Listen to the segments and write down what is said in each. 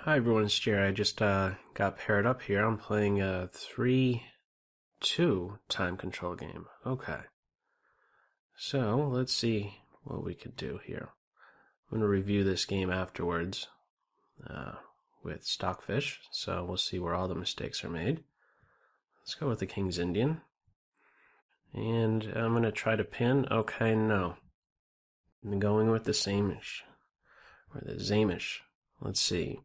Hi everyone, it's Jerry. I just got paired up here. I'm playing a 3-2 time control game. Okay. So, let's see what we could do here. I'm going to review this game afterwards with Stockfish, so we'll see where all the mistakes are made. Let's go with the King's Indian. And I'm going to try to pin. Okay, no. I'm going with the Sämisch. Or the Sämisch. Let's see.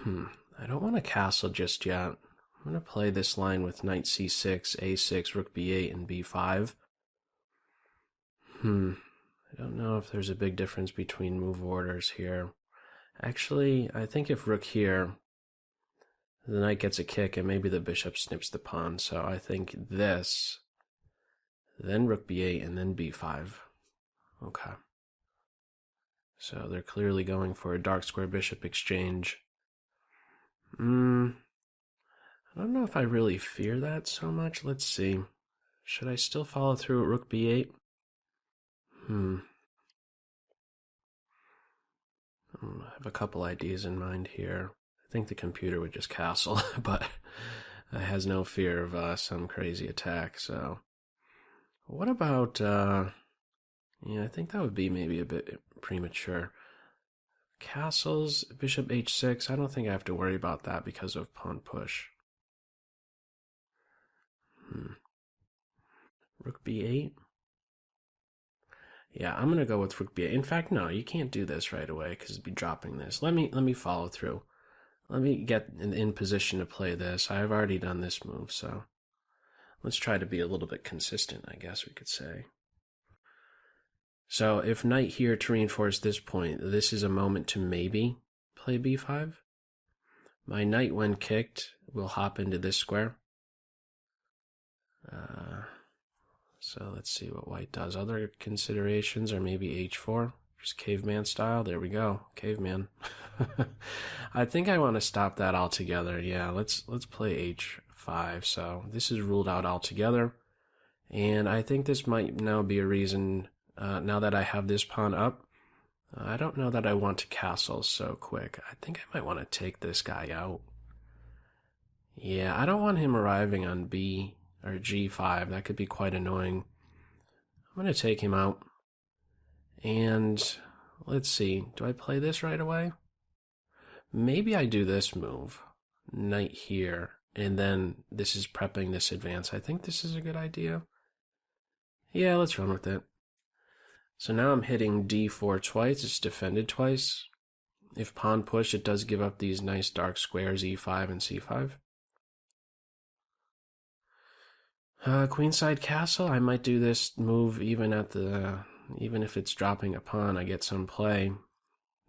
I don't want to castle just yet. I'm going to play this line with knight c6, a6, rook b8, and b5. I don't know if there's a big difference between move orders here. Actually, I think if rook here, the knight gets a kick and maybe the bishop snips the pawn. So I think this, then rook b8, and then b5. Okay. So they're clearly going for a dark square bishop exchange. I don't know if I really fear that so much. Let's see. Should I still follow through at rook b8? I have a couple ideas in mind here. I think the computer would just castle, but it has no fear of some crazy attack. So, what about, yeah, I think that would be maybe a bit premature. Castles, bishop h6, I don't think I have to worry about that because of pawn push. Rook b8? Yeah, I'm going to go with rook b8. In fact, no, you can't do this right away because it'd be dropping this. Let me follow through. Let me get in position to play this. I've already done this move, so let's try to be a little bit consistent, I guess we could say. So if knight here to reinforce this point, this is a moment to maybe play b5. My knight, when kicked, will hop into this square. So let's see what white does. Other considerations are maybe h4, just caveman style. There we go, caveman. I think I want to stop that altogether. Yeah, let's play h5. So this is ruled out altogether, and I think this might now be a reason. Now that I have this pawn up, I don't know that I want to castle so quick. I think I might want to take this guy out. Yeah, I don't want him arriving on b or g5. That could be quite annoying. I'm going to take him out. And let's see, do I play this right away? Maybe I do this move, knight here, and then this is prepping this advance. I think this is a good idea. Yeah, let's run with it. So now I'm hitting d4 twice. It's defended twice. If pawn push, it does give up these nice dark squares, e5 and c5. Queenside castle. I might do this move even if it's dropping a pawn. I get some play.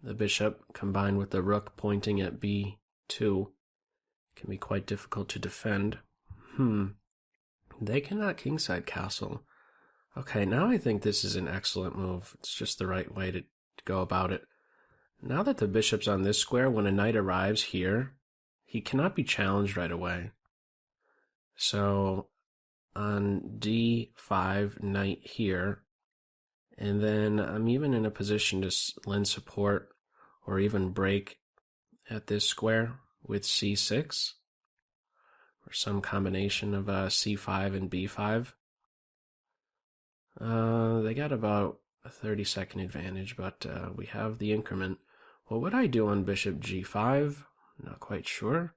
The bishop combined with the rook pointing at b2 can be quite difficult to defend. They cannot kingside castle. Okay, now I think this is an excellent move. It's just the right way to go about it. Now that the bishop's on this square, when a knight arrives here, he cannot be challenged right away. So on d5, knight here, and then I'm even in a position to lend support or even break at this square with c6 or some combination of c5 and b5. They got about a 30-second advantage, but we have the increment. What would I do on bishop g5? Not quite sure.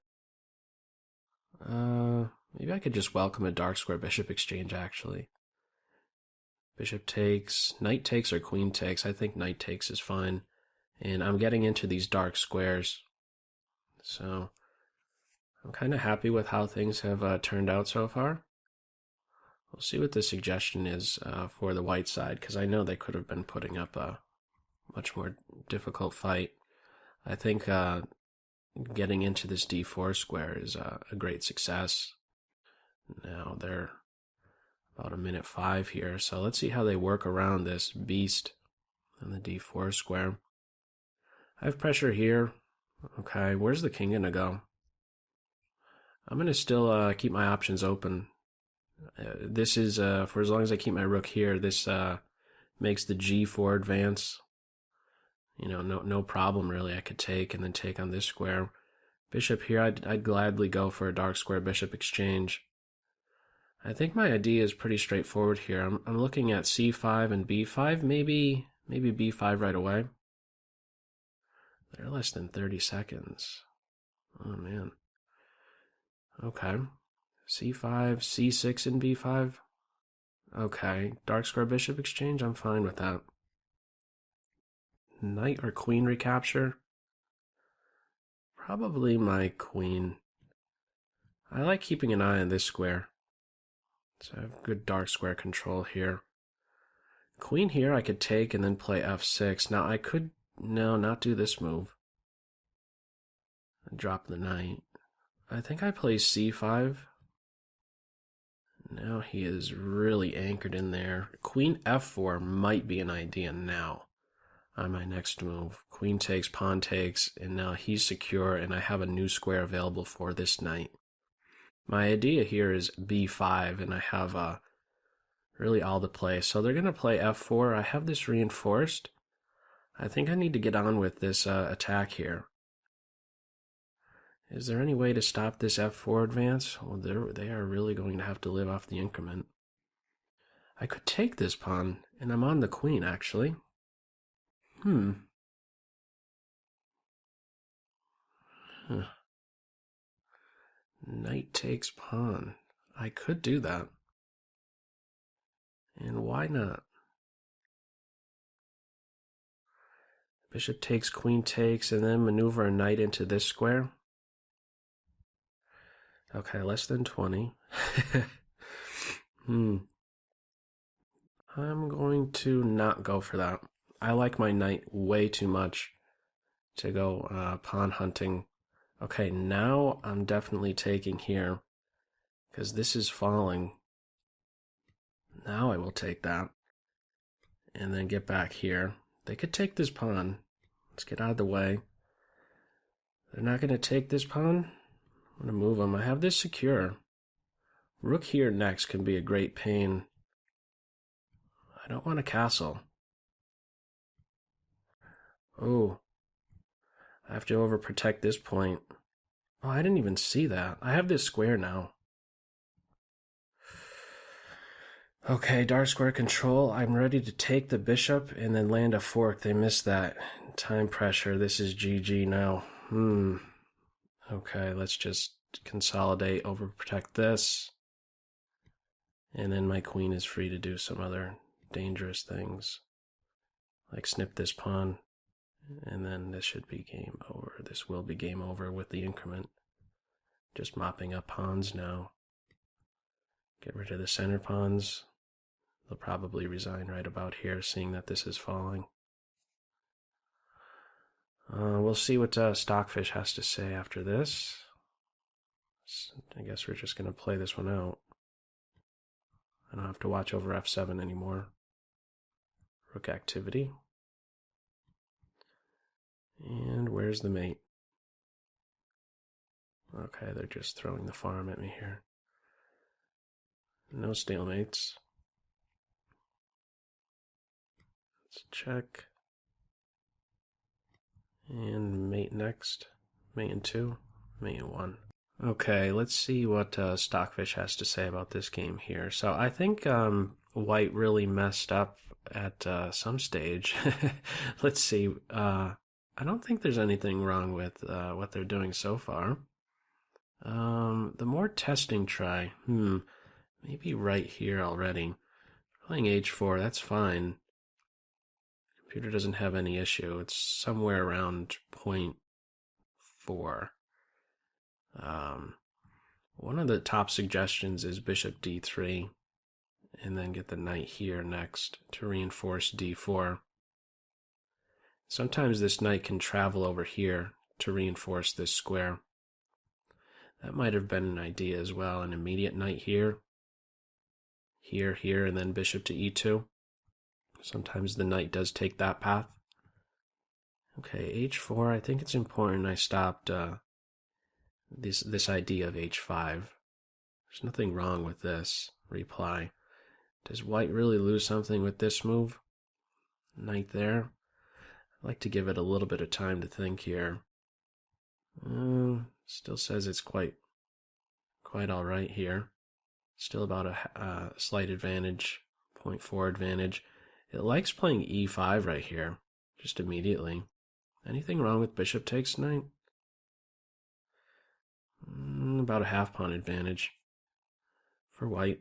Maybe I could just welcome a dark square bishop exchange, actually. Bishop takes, knight takes, or queen takes. I think knight takes is fine. And I'm getting into these dark squares. So I'm kind of happy with how things have turned out so far. We'll see what the suggestion is for the white side, because I know they could have been putting up a much more difficult fight. I think getting into this d4 square is a great success. Now they're about a minute 5 here, so let's see how they work around this beast on the d4 square. I have pressure here. Okay, where's the king gonna go? I'm gonna still keep my options open. This is, for as long as I keep my rook here, this makes the g4 advance. You know, no problem really. I could take and then take on this square. Bishop here, I'd gladly go for a dark square bishop exchange. I think my idea is pretty straightforward here. I'm looking at c5 and b5, maybe b5 right away. They're less than 30 seconds. Oh man. Okay. c5, c6 and b5. Okay, dark square bishop exchange, I'm fine with that. Knight or queen recapture? Probably my queen. I like keeping an eye on this square. So I have good dark square control here. Queen here I could take and then play f6. Now I could, no, not do this move. Drop the knight. I think I play c5. Now he is really anchored in there. Queen f4 might be an idea now on my next move. Queen takes, pawn takes, and now he's secure, and I have a new square available for this knight. My idea here is b5, and I have really all the play. So they're going to play f4. I have this reinforced. I think I need to get on with this attack here. Is there any way to stop this f4 advance? Well, they are really going to have to live off the increment. I could take this pawn, and I'm on the queen, actually. Huh. Knight takes pawn. I could do that. And why not? Bishop takes, queen takes, and then maneuver a knight into this square. Okay, less than 20. I'm going to not go for that. I like my knight way too much to go pawn hunting. Okay, now I'm definitely taking here because this is falling. Now I will take that and then get back here. They could take this pawn. Let's get out of the way. They're not going to take this pawn. I'm going to move them. I have this secure. Rook here next can be a great pain. I don't want a castle. Oh, I have to overprotect this point. Oh, I didn't even see that. I have this square now. Okay, dark square control. I'm ready to take the bishop and then land a fork. They missed that. Time pressure. This is GG now. Okay, let's just consolidate, overprotect this. And then my queen is free to do some other dangerous things. Like snip this pawn. And then this should be game over. This will be game over with the increment. Just mopping up pawns now. Get rid of the center pawns. They'll probably resign right about here, seeing that this is falling. We'll see what Stockfish has to say after this. I guess we're just going to play this one out. I don't have to watch over f7 anymore. Rook activity. And where's the mate? Okay, they're just throwing the farm at me here. No stalemates. Let's check. And mate next. Mate in 2. Mate in 1. Okay, let's see what Stockfish has to say about this game here. So I think White really messed up at some stage. Let's see. I don't think there's anything wrong with what they're doing so far. The more testing try. Maybe right here already. Playing h4, that's fine. Computer doesn't have any issue. It's somewhere around 0.4. One of the top suggestions is bishop d3, and then get the knight here next to reinforce d4. Sometimes this knight can travel over here to reinforce this square. That might have been an idea as well. An immediate knight here, here, and then bishop to e2. Sometimes the knight does take that path. Okay, h4, I think it's important I stopped this idea of h5. There's nothing wrong with this. Reply. Does White really lose something with this move? Knight there. like to give it a little bit of time to think here. Still says it's quite all right here. Still about a slight advantage, 0.4 advantage. It likes playing e5 right here, just immediately. Anything wrong with bishop takes knight? About a half pawn advantage for white.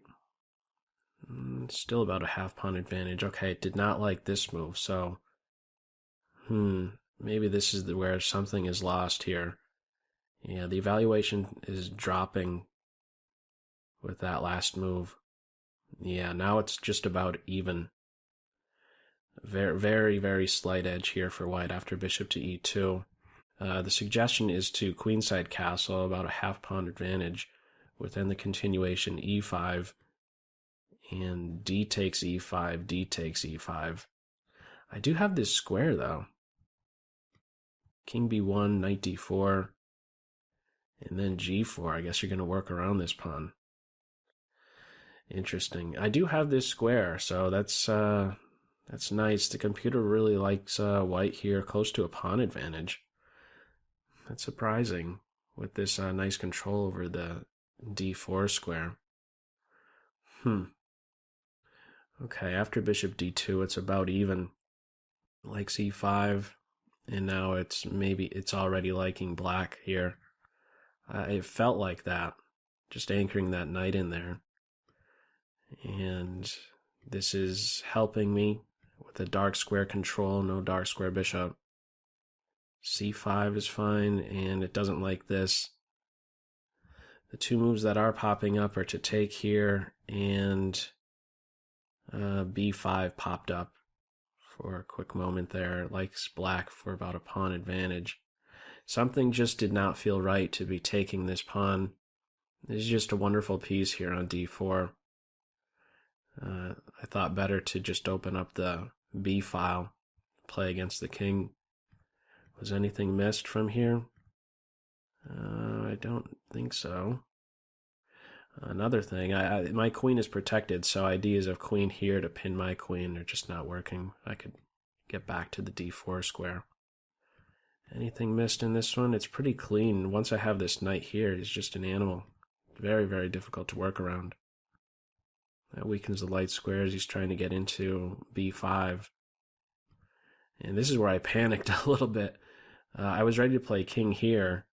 Still about a half pawn advantage. Okay, it did not like this move, so maybe this is where something is lost here. Yeah, the evaluation is dropping with that last move. Yeah, now it's just about even. Very, very, very slight edge here for white after bishop to e2. The suggestion is to queenside castle, about a half pawn advantage, within the continuation e5, and d takes e5, d takes e5. I do have this square, though. King b1, knight d4, and then g4. I guess you're going to work around this pawn. Interesting. I do have this square, so that's nice. The computer really likes white here, close to a pawn advantage. That's surprising with this nice control over the d4 square. Okay, after bishop d2, it's about even. Likes e5, and now it's already liking black here. It felt like that, just anchoring that knight in there. And this is helping me with the dark square control, no dark square bishop. c5 is fine, and it doesn't like this. The two moves that are popping up are to take here, and b5 popped up for a quick moment there. It likes black for about a pawn advantage. Something just did not feel right to be taking this pawn. This is just a wonderful piece here on d4. I thought better to just open up the b file, play against the king. Was anything missed from here? I don't think so. Another thing, my queen is protected, so ideas of queen here to pin my queen are just not working. I could get back to the d4 square. Anything missed in this one? It's pretty clean. Once I have this knight here, he's just an animal. Very, very difficult to work around. That weakens the light squares. He's trying to get into b5. And this is where I panicked a little bit. I was ready to play king here,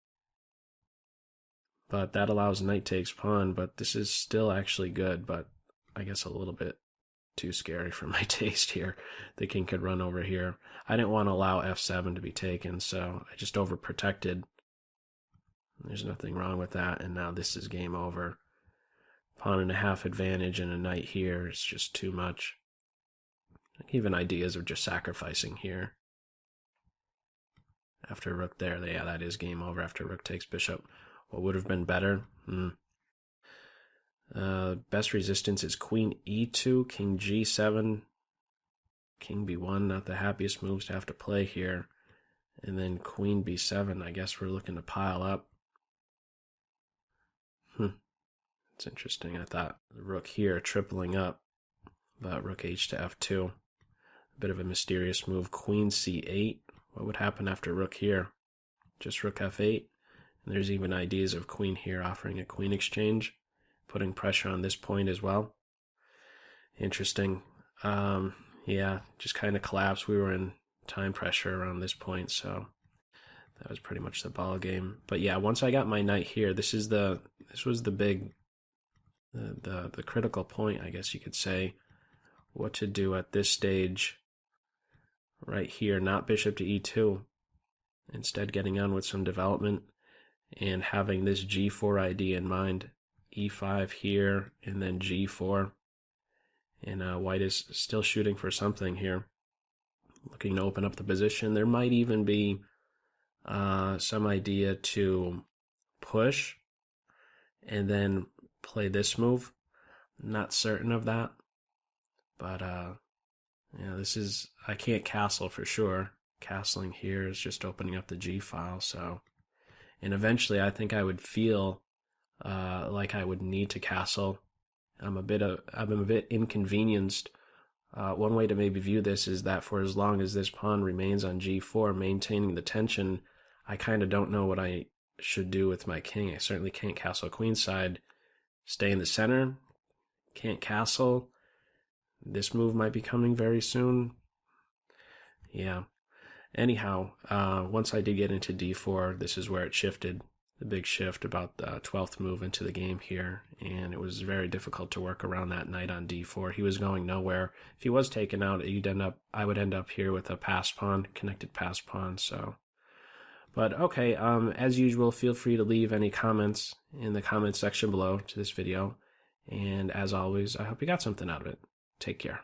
but that allows knight takes pawn. But this is still actually good, but I guess a little bit too scary for my taste here. The king could run over here. I didn't want to allow f7 to be taken, so I just overprotected. There's nothing wrong with that, and now this is game over. Pawn and a half advantage and a knight here is just too much. Even ideas of just sacrificing here. After rook there, yeah, that is game over after rook takes bishop. What would have been better? Best resistance is queen e2, king g7, king b1, not the happiest moves to have to play here. And then queen b7, I guess we're looking to pile up. It's interesting. I thought the rook here tripling up, but rook h to f2. A bit of a mysterious move. Queen c8. What would happen after rook here? Just rook f8. And there's even ideas of queen here offering a queen exchange, putting pressure on this point as well. Interesting. Yeah, just kind of collapsed. We were in time pressure around this point, so that was pretty much the ball game. But yeah, once I got my knight here, this was the big, the critical point, I guess you could say. What to do at this stage, right here, not bishop to e2. Instead, getting on with some development and having this g4 idea in mind. e5 here, and then g4. And white is still shooting for something here. Looking to open up the position. There might even be some idea to push and then play this move. Not certain of that. But, yeah, I can't castle for sure. Castling here is just opening up the G file, so. And eventually I think I would feel like I would need to castle. I'm a bit inconvenienced One way to maybe view this is that for as long as this pawn remains on g4, maintaining the tension, I kind of don't know what I should do with my king. I certainly can't castle queenside. Stay in the center. Can't castle. This move might be coming very soon. Yeah. Anyhow, once I did get into d4, this is where it shifted. The big shift, about the 12th move into the game here, and it was very difficult to work around that knight on d4. He was going nowhere. If he was taken out, I would end up here with a passed pawn, connected passed pawn. So, but okay, as usual, feel free to leave any comments in the comment section below to this video, and as always, I hope you got something out of it. Take care.